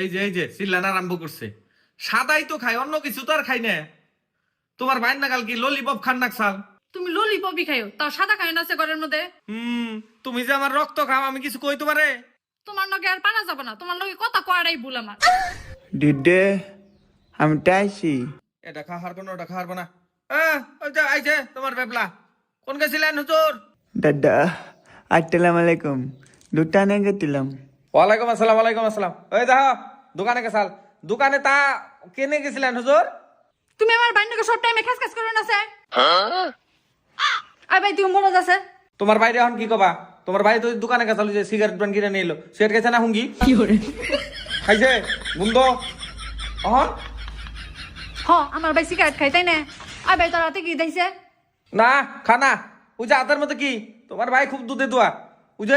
এই যে চিল্লানা আরম্ভ করছে। সাদাই তো খাই, অন্য কিছু তো আর খাই না। তোমার বাইর নাগাল কি ললিপপ খান না চাল? তুমি ললিপপই খাইও, তাও সাদা খাই না আছে ঘরের মধ্যে। তুমি যে আমার রক্ত খাও, আমি কিছু কই তোমারে? তোমার লগে আর পারা যাবে না, তোমার লগে কথা কয়াটাই ভুল আমার। ডিডে আমি টাইছি। এটা খাওয়ার কোনো, ওটা খাওয়ার না। ওই যে আইছে তোমার বেবলা। কোন গেছিলেন হুজুর? দাদা আসসালামু আলাইকুম। দুটানে গেছিলাম। ওয়ালাইকুম আসসালাম, ওয়ালাইকুম আসসালাম। ওই দেখো দোকানে গেছাল, দোকানে তা কেনে গেছিলেন হুজুর? তুমি আমার বাইনকে সব টাইমে খাস খাস করে নাছে। আই ভাই তুমি মরে যাচ্ছে। তোমার বাইরে এখন কি কবা? তোমার ভাই তো দোকানে গেছাল, যে সিগারেট পান কিনে নিয়ে এলো। সিগারেট খেয়েছে না হুঙ্গি? কি করে? খাইছে গুন্দ অহন? হ আমার ভাই সিগারেট খাই তাই না? আই ভাই তোর রাতে কি দিয়েছে? না খানা। ওই যে হাতের মধ্যে কি? তোমার ভাই খুব দুধে দোয়া। ওই যে